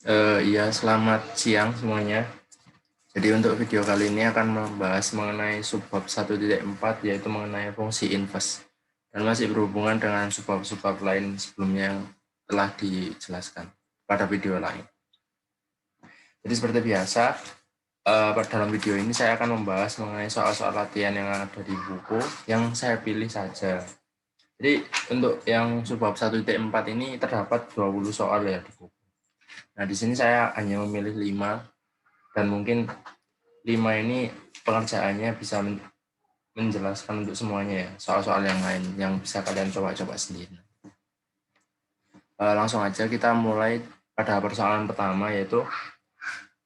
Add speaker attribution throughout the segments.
Speaker 1: Iya, selamat siang semuanya. Jadi untuk video kali ini akan membahas mengenai subbab 1.4 yaitu mengenai fungsi inverse dan masih berhubungan dengan subbab-subbab lain sebelumnya yang telah dijelaskan pada video lain. Jadi seperti biasa, pada dalam video ini saya akan membahas mengenai soal-soal latihan yang ada di buku yang saya pilih saja. Jadi untuk yang subbab 1.4 ini terdapat 20 soal ya di buku. Nah, di sini saya hanya memilih 5 dan mungkin 5 ini pengerjaannya bisa menjelaskan untuk semuanya ya, soal-soal yang lain yang bisa kalian coba-coba sendiri. Langsung aja kita mulai pada persoalan pertama, yaitu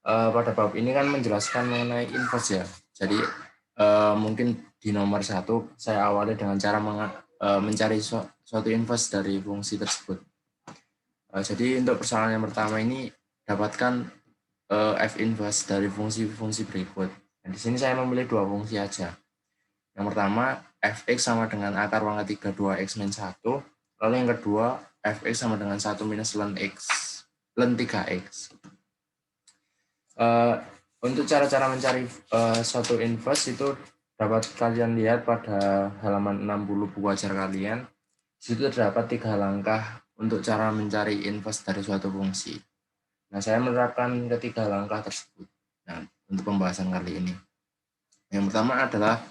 Speaker 1: pada bab ini kan menjelaskan mengenai inverse ya. Jadi mungkin di nomor 1 saya awali dengan cara mencari suatu inverse dari fungsi tersebut. Jadi untuk persoalan yang pertama ini dapatkan f inverse dari fungsi-fungsi berikut. Nah, di sini saya memilih dua fungsi aja. Yang pertama, fx sama dengan akar pangkat 3 2x min 1. Lalu yang kedua, fx sama dengan 1 minus ln 3x. Untuk cara-cara mencari suatu inverse itu dapat kalian lihat pada halaman 60 buku ajar kalian. Di situ terdapat 3 langkah untuk cara mencari inverse dari suatu fungsi. Nah, saya menerapkan ketiga langkah tersebut. Nah, untuk pembahasan kali ini. Yang pertama adalah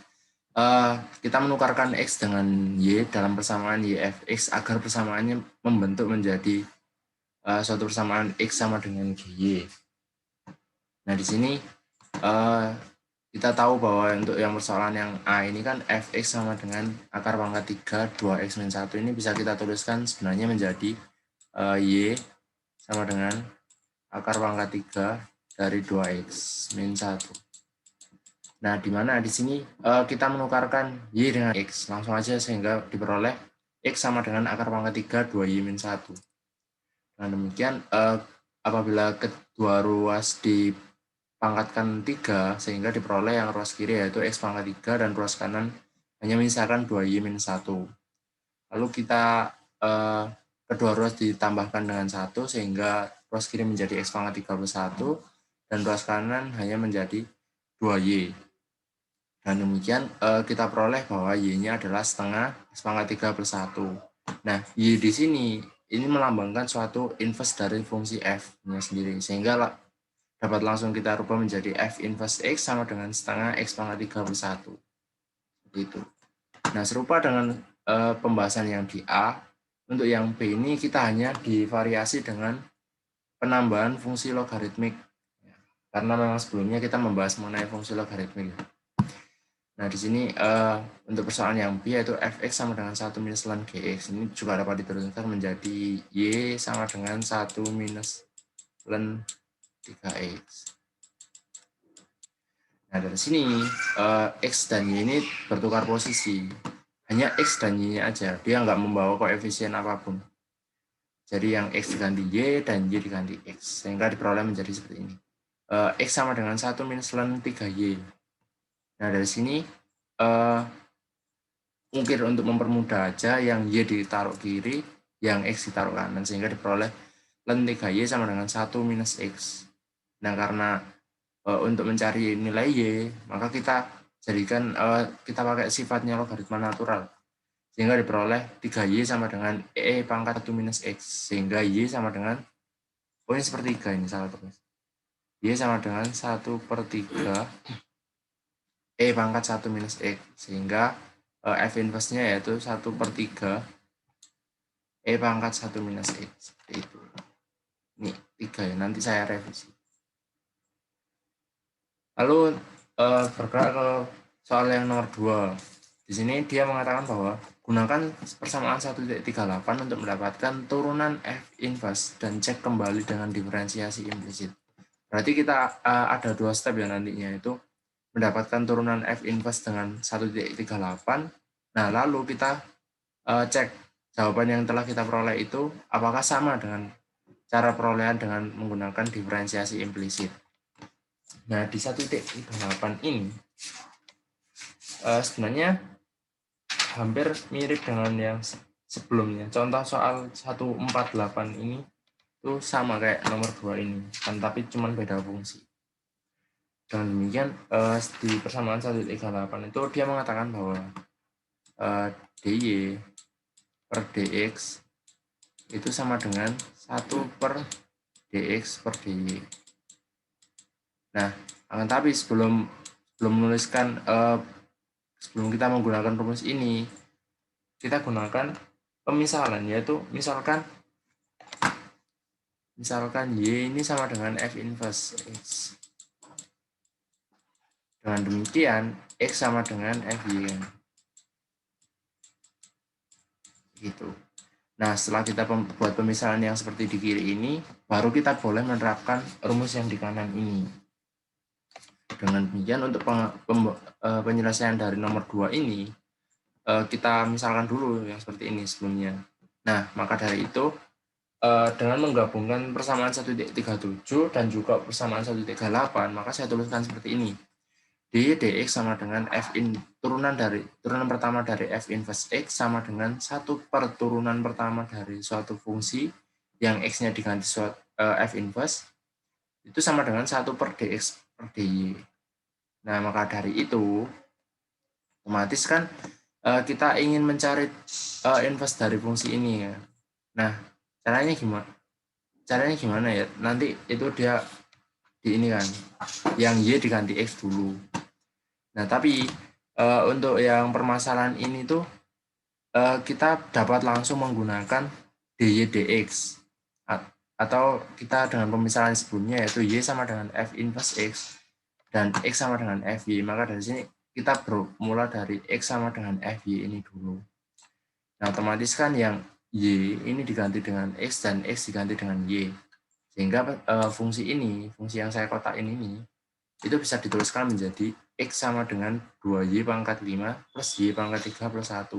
Speaker 1: kita menukarkan X dengan Y dalam persamaan YFX agar persamaannya membentuk menjadi suatu persamaan X sama dengan GY. Nah, di sini kita tahu bahwa untuk yang persoalan yang A ini kan Fx sama dengan akar pangkat 3 2x min 1 ini bisa kita tuliskan sebenarnya menjadi Y sama dengan akar pangkat 3 dari 2x min 1. Nah, di mana di sini kita menukarkan Y dengan X. Langsung aja sehingga diperoleh X sama dengan akar pangkat 3 2Y min 1. Nah, demikian apabila kedua ruas dipangkatkan 3 sehingga diperoleh yang ruas kiri yaitu X pangkat 3 dan ruas kanan hanya menyisakan 2Y min 1. Lalu kita kedua ruas ditambahkan dengan 1 sehingga ruas kiri menjadi X pangkat 3 plus 1 dan ruas kanan hanya menjadi 2Y. Dan demikian kita peroleh bahwa Y-nya adalah setengah X pangkat 3 plus 1. Nah, Y di sini ini melambangkan suatu inverse dari fungsi F-nya sendiri. Sehingga dapat langsung kita rubah menjadi F inverse X sama dengan setengah X pangkat 3 plus 1. Seperti itu. Nah, serupa dengan pembahasan yang di A, untuk yang B ini kita hanya divariasi dengan penambahan fungsi logaritmik. Karena memang sebelumnya kita membahas mengenai fungsi logaritmik. Nah, di sini untuk persoalan yang B yaitu fx sama dengan 1 minus ln gx. Ini juga dapat dituliskan menjadi y sama dengan 1 minus ln 3x. Nah, dari sini x dan y ini bertukar posisi. Hanya x dan y-nya aja. Dia nggak membawa koefisien apapun. Jadi yang x diganti y dan y diganti x. Sehingga diperoleh menjadi seperti ini. X sama dengan 1 minus ln 3y. Nah, dari sini mungkin untuk mempermudah aja yang Y ditaruh kiri, yang X ditaruh kanan, sehingga diperoleh ln 3Y sama dengan 1 minus X. Nah, karena untuk mencari nilai Y, maka kita jadikan kita pakai sifatnya logaritma natural. Sehingga diperoleh 3Y sama dengan E pangkat 1 minus X. Sehingga Y sama dengan, ini sepertiga ini salah tulis. Y sama dengan 1/3 E pangkat 1 minus X. Sehingga F inverse-nya yaitu 1/3 E pangkat 1 minus X. Seperti itu. Ini 3 ya, nanti saya revisi. Lalu bergerak ke soal yang nomor 2. Di sini dia mengatakan bahwa gunakan persamaan 1.38 untuk mendapatkan turunan F inverse dan cek kembali dengan diferensiasi implisit. Berarti kita ada 2 step ya nantinya, itu mendapatkan turunan F inverse dengan 1.38. Nah, lalu kita cek jawaban yang telah kita peroleh itu apakah sama dengan cara perolehan dengan menggunakan diferensiasi implisit. Nah, di 1.38 ini sebenarnya hampir mirip dengan yang sebelumnya. Contoh soal 148 ini itu sama kayak nomor 2 ini, kan tapi cuma beda fungsi. Dengan demikian di persamaan 1,38 itu dia mengatakan bahwa dy per dx itu sama dengan 1 per dx per dy. Nah, akan tapi sebelum menuliskan sebelum kita menggunakan rumus ini, kita gunakan pemisalan, yaitu misalkan y ini sama dengan f inverse x. Dengan demikian x sama dengan fy kan. Gitu. Nah, setelah kita buat pemisalan yang seperti di kiri ini, baru kita boleh menerapkan rumus yang di kanan ini. Dengan demikian untuk penyelesaian dari nomor 2 ini, kita misalkan dulu yang seperti ini sebelumnya. Nah, maka dari itu, dengan menggabungkan persamaan 1,37 dan juga persamaan 1,38, maka saya tuliskan seperti ini. dy dx sama dengan turunan pertama dari f inverse x sama dengan 1 per turunan pertama dari suatu fungsi yang x-nya diganti f inverse, itu sama dengan 1 per dx per dy. Nah, maka dari itu, otomatis kan kita ingin mencari inverse dari fungsi ini ya. Nah, caranya gimana ya? Nanti itu dia di ini kan, yang y diganti x dulu. Nah, tapi untuk yang permasalahan ini tuh kita dapat langsung menggunakan dy dx atau kita dengan pemisalan sebelumnya yaitu y sama dengan f inverse x dan x sama dengan fy. Maka dari sini kita bermula dari x sama dengan fy ini dulu. Nah, otomatis kan yang y ini diganti dengan x dan x diganti dengan y. Sehingga fungsi yang saya kotakin ini, itu bisa dituliskan menjadi x sama dengan 2y pangkat 5 plus y pangkat 3 plus 1.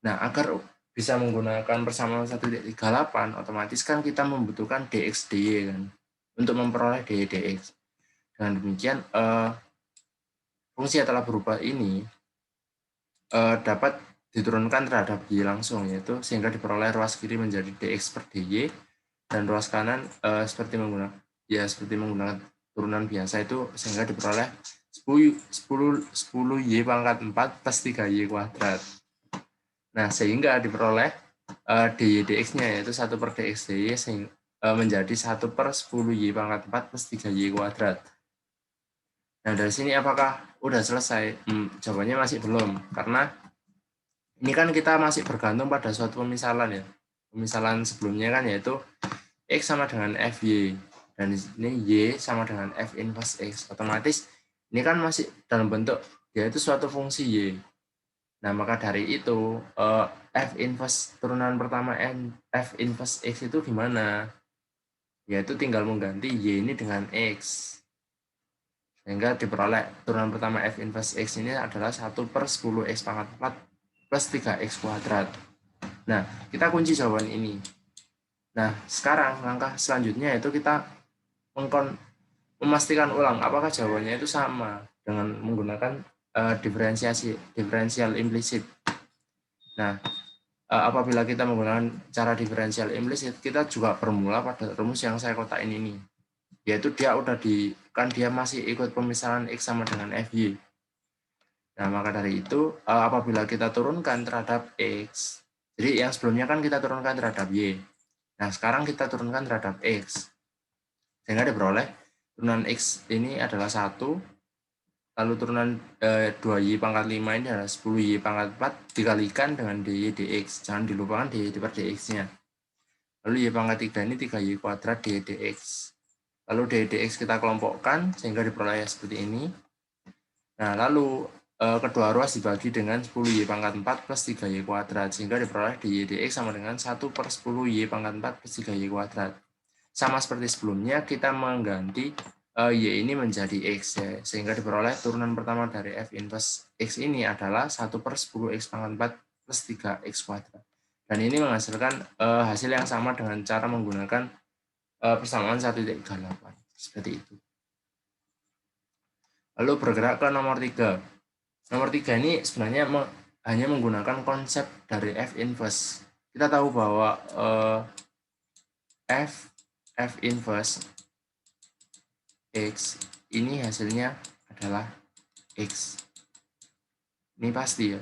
Speaker 1: Nah, agar bisa menggunakan persamaan 1,38, otomatis kan kita membutuhkan dx dy kan, untuk memperoleh dy dx. Dengan demikian, fungsi yang telah berubah ini dapat diturunkan terhadap y langsung, yaitu sehingga diperoleh ruas kiri menjadi dx per dy, dan ruas kanan seperti menggunakan turunan biasa itu, sehingga diperoleh 10y pangkat 4 plus 3y kuadrat. Nah, sehingga diperoleh dy dx-nya yaitu 1 per dx dy menjadi 1 per 10y pangkat 4 plus 3y kuadrat. Nah, dari sini apakah udah selesai? Jawabannya masih belum, karena ini kan kita masih bergantung pada suatu pemisalan ya. Pemisalan sebelumnya kan yaitu x sama dengan fy, dan ini y sama dengan f inverse x. Otomatis ini kan masih dalam bentuk dia itu suatu fungsi y. Nah, maka dari itu f inverse turunan pertama f inverse x itu gimana? Yaitu tinggal mengganti y ini dengan x. Sehingga diperoleh turunan pertama f inverse x ini adalah 1 per 10x pangkat 4 plus 3x kuadrat. Nah, kita kunci jawaban ini. Nah, sekarang langkah selanjutnya itu kita memastikan ulang apakah jawabannya itu sama dengan menggunakan diferensial implisit. Nah, apabila kita menggunakan cara diferensial implisit, kita juga bermula pada rumus yang saya kotakin ini, yaitu dia dia masih ikut pemisalan x sama dengan fy. Nah, maka dari itu apabila kita turunkan terhadap x, jadi yang sebelumnya kan kita turunkan terhadap y. Nah, sekarang kita turunkan terhadap x. Sehingga diperoleh turunan x ini adalah 1, lalu turunan 2y pangkat 5 ini adalah 10y pangkat 4 dikalikan dengan dy dx. Jangan dilupakan dy per dx-nya. Lalu y pangkat 3 ini 3y kuadrat dy dx. Lalu dy dx kita kelompokkan sehingga diperoleh seperti ini. Nah, lalu kedua ruas dibagi dengan 10y pangkat 4 plus 3y kuadrat, sehingga diperoleh dy dx sama dengan 1 per 10y pangkat 4 plus 3y kuadrat. Sama seperti sebelumnya, kita mengganti y ini menjadi x ya, sehingga diperoleh turunan pertama dari f inverse x ini adalah 1 per 10x pangkat 4 plus 3x kuadrat. Dan ini menghasilkan hasil yang sama dengan cara menggunakan persamaan 1,38. Seperti itu. Lalu bergerak ke nomor 3. Nomor 3 ini sebenarnya hanya menggunakan konsep dari f inverse. Kita tahu bahwa F inverse X ini hasilnya adalah X. Ini pasti ya.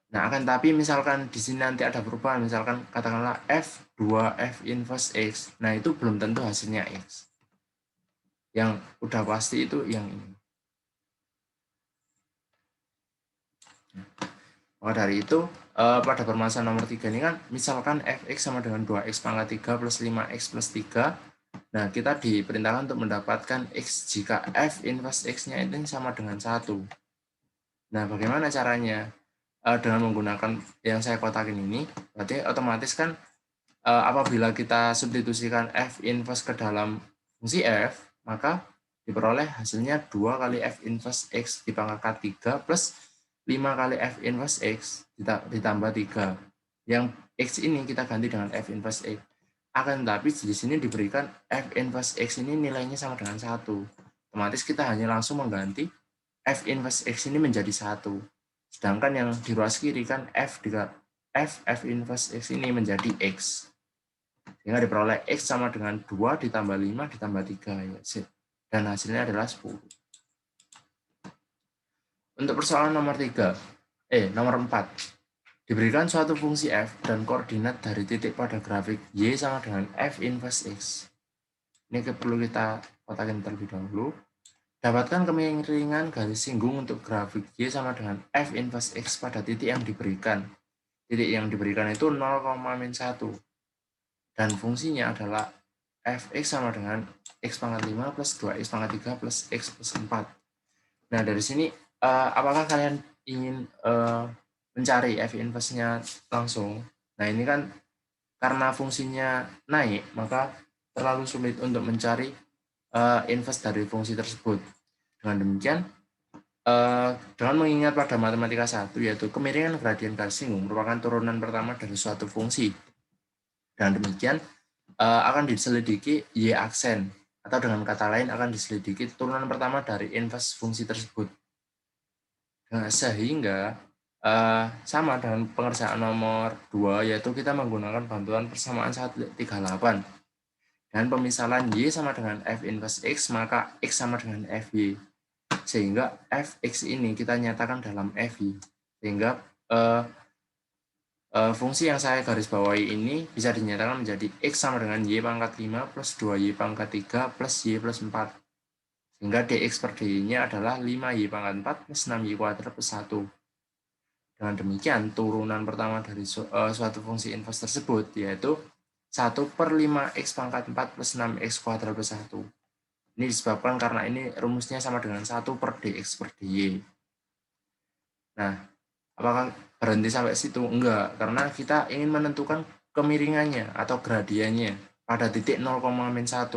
Speaker 1: Nah, akan tapi misalkan di sini nanti ada perubahan, misalkan katakanlah F2 F inverse X. Nah, itu belum tentu hasilnya X. Yang udah pasti itu yang ini. Maka dari itu, pada permasalahan nomor 3 ini kan, misalkan Fx sama dengan 2x pangkat 3 plus 5x plus 3. Nah, kita diperintahkan untuk mendapatkan X jika F inverse X-nya itu sama dengan 1. Nah, bagaimana caranya? Dengan menggunakan yang saya kotakin ini, berarti otomatis kan apabila kita substitusikan F inverse ke dalam fungsi F, maka diperoleh hasilnya 2 kali F inverse X di pangkat 3 plus 5 kali F inverse X ditambah 3. Yang X ini kita ganti dengan F inverse X. Akan tetapi di sini diberikan F inverse X ini nilainya sama dengan 1. Otomatis kita hanya langsung mengganti F inverse X ini menjadi 1. Sedangkan yang di ruas kiri kan F inverse X ini menjadi X. Sehingga diperoleh X sama dengan 2 ditambah 5 ditambah 3. Ya. Dan hasilnya adalah 10. Untuk persoalan nomor 4. Diberikan suatu fungsi f dan koordinat dari titik pada grafik y sama dengan f inverse x. Ini perlu kita kotakin terlebih dahulu. Dapatkan kemiringan garis singgung untuk grafik y sama dengan f inverse x pada titik yang diberikan. Titik yang diberikan itu 0,-1. Dan fungsinya adalah fx sama dengan x pangkat 5 plus 2x pangkat 3 plus x plus 4. Nah, dari sini apakah kalian ingin mencari f inverse-nya langsung? Nah, ini kan karena fungsinya naik, maka terlalu sulit untuk mencari inverse dari fungsi tersebut. Dengan demikian, dengan mengingat pada matematika 1, yaitu kemiringan gradien garis singgung merupakan turunan pertama dari suatu fungsi. Dan demikian, akan diselidiki y aksen, atau dengan kata lain akan diselidiki turunan pertama dari inverse fungsi tersebut. Nah, sehingga sama dengan pengerjaan nomor 2, yaitu kita menggunakan bantuan persamaan 138. Dan pemisalan y sama dengan f inverse x, maka x sama dengan fy. Sehingga fx ini kita nyatakan dalam fy. Sehingga fungsi yang saya garis bawahi ini bisa dinyatakan menjadi x sama dengan y pangkat 5 plus 2y pangkat 3 plus y plus 4. Sehingga dx per dy-nya adalah 5y pangkat 4 plus 6y kuadrat plus 1. Dengan demikian, turunan pertama dari suatu fungsi inverse tersebut, yaitu 1 per 5x pangkat 4 plus 6x kuadrat plus 1. Ini disebabkan karena ini rumusnya sama dengan 1 per dx per dy. Nah, apakah berhenti sampai situ? Enggak, karena kita ingin menentukan kemiringannya atau gradiennya pada titik 0,-1.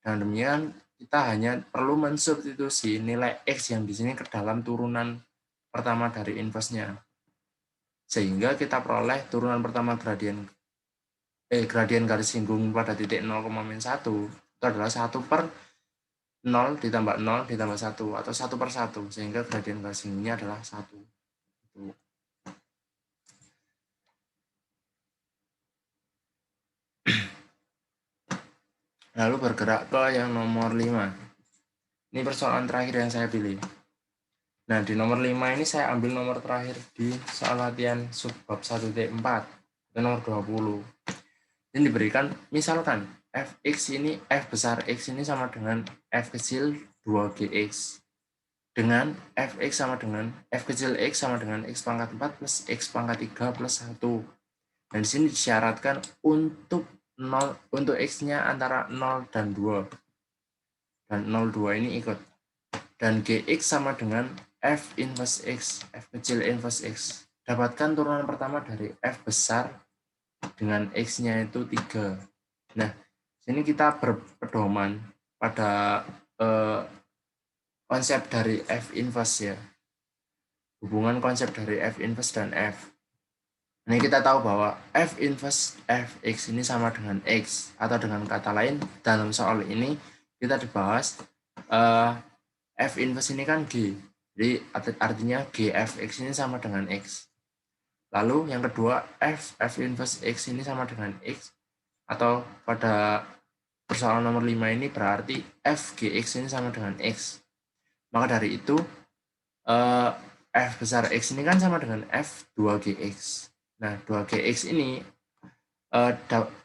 Speaker 1: Dan demikian, kita hanya perlu mensubstitusi nilai x yang di sini ke dalam turunan pertama dari inverse-nya. Sehingga kita peroleh turunan pertama gradien garis singgung pada titik 0,-1 itu adalah 1 per 0 ditambah 0 ditambah 1 atau 1 per 1, sehingga gradien garis singgungnya adalah 1. Lalu bergerak ke yang nomor 5. Ini persoalan terakhir yang saya pilih. Nah, di nomor 5 ini saya ambil nomor terakhir di soal latihan subbab 1.4, itu nomor 20. Ini diberikan, misalkan fx ini, f besar x ini sama dengan f kecil 2gx. Dengan fx sama dengan, f kecil x sama dengan x pangkat 4 plus x pangkat 3 plus 1. Dan di sini disyaratkan untuk x-nya antara 0 dan 2. Dan 0,2 ini ikut. Dan gx sama dengan f inverse x, f kecil inverse x. Dapatkan turunan pertama dari f besar dengan x-nya itu 3. Nah, sini kita berpedoman pada konsep dari f inverse ya. Hubungan konsep dari f inverse dan f. Ini kita tahu bahwa f inverse fx ini sama dengan x, atau dengan kata lain dalam soal ini kita dibahas f inverse ini kan g, jadi artinya gfx ini sama dengan x. Lalu yang kedua f inverse x ini sama dengan x, atau pada persoalan nomor 5 ini berarti f gx ini sama dengan x. Maka dari itu f besar x ini kan sama dengan f 2gx. Nah, 2gx ini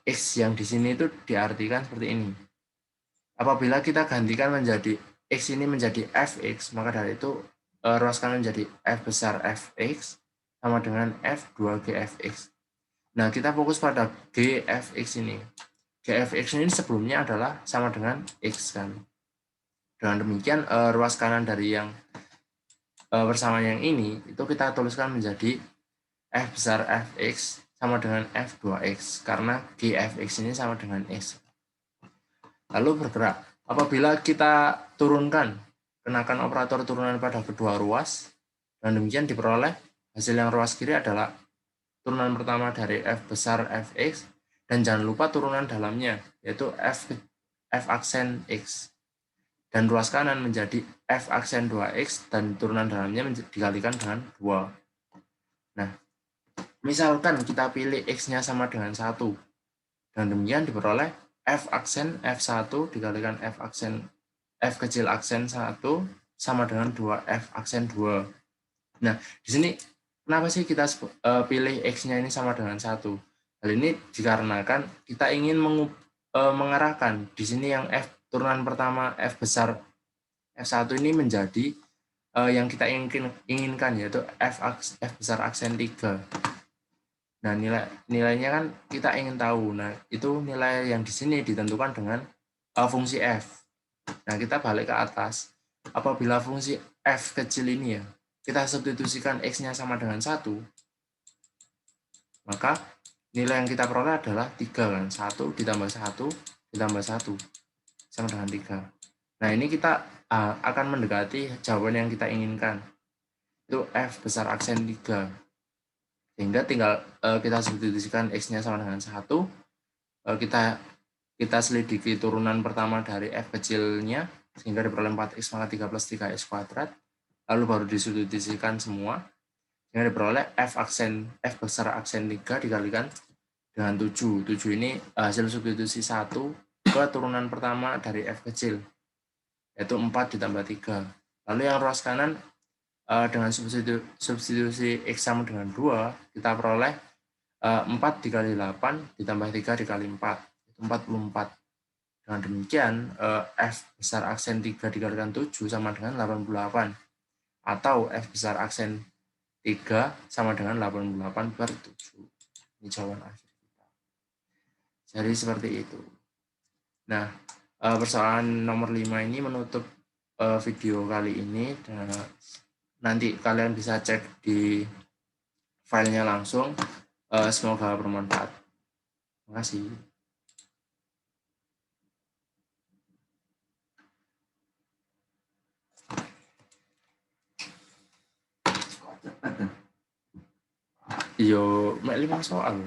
Speaker 1: x yang di sini itu diartikan seperti ini. Apabila kita gantikan menjadi x ini menjadi fx, maka dari itu ruas kanan menjadi f besar fx sama dengan f 2gfx. Nah, kita fokus pada gfx ini. Gfx ini sebelumnya adalah sama dengan x kan. Dengan demikian ruas kanan dari yang persamaan yang ini itu kita tuliskan menjadi f besar fx sama dengan f2x karena gfx ini sama dengan x. Lalu bergerak. Apabila kita turunkan, kenakan operator turunan pada kedua ruas, dan demikian diperoleh hasil yang ruas kiri adalah turunan pertama dari f besar fx, dan jangan lupa turunan dalamnya, yaitu f aksen x. Dan ruas kanan menjadi f aksen 2x, dan turunan dalamnya dikalikan dengan 2. Nah, misalkan kita pilih x-nya sama dengan 1, dan demikian diperoleh f aksen f1 dikalikan f kecil aksen 1 sama dengan 2f aksen 2. Nah, di sini kenapa sih kita pilih x-nya ini sama dengan 1? Hal ini dikarenakan kita ingin mengarahkan di sini yang f turunan pertama f besar f1 ini menjadi yang kita inginkan, yaitu f besar aksen 3. Nah, nilainya kan kita ingin tahu. Nah, itu nilai yang di sini ditentukan dengan fungsi f. Nah, kita balik ke atas. Apabila fungsi f kecil ini ya, kita substitusikan x-nya sama dengan 1, maka nilai yang kita peroleh adalah 3 kan. 1 ditambah 1 ditambah 1 sama dengan 3. Nah, ini kita akan mendekati jawaban yang kita inginkan. Itu f besar aksen 3. Sehingga tinggal kita substitusikan x-nya sama dengan 1, kita selidiki turunan pertama dari f kecilnya, sehingga diperoleh 4x maka 3 plus 3x kuadrat, lalu baru disubstitusikan semua, sehingga diperoleh f besar aksen 3 dikalikan dengan 7. 7 ini hasil substitusi 1 ke turunan pertama dari f kecil, yaitu 4 ditambah 3. Lalu yang ruas kanan dengan substitusi x sama dengan 2, kita peroleh 4 dikali 8 ditambah 3 dikali 4, itu 44. Dengan demikian, f besar aksen 3 dikalikan 7 sama dengan 88. Atau f besar aksen 3 sama dengan 88 per 7. Ini jawaban akhir kita. Jadi seperti itu. Nah, persoalan nomor 5 ini menutup video kali ini. Dan nanti kalian bisa cek di filenya langsung. Semoga bermanfaat. Terima kasih. Yo, mek 5 soal.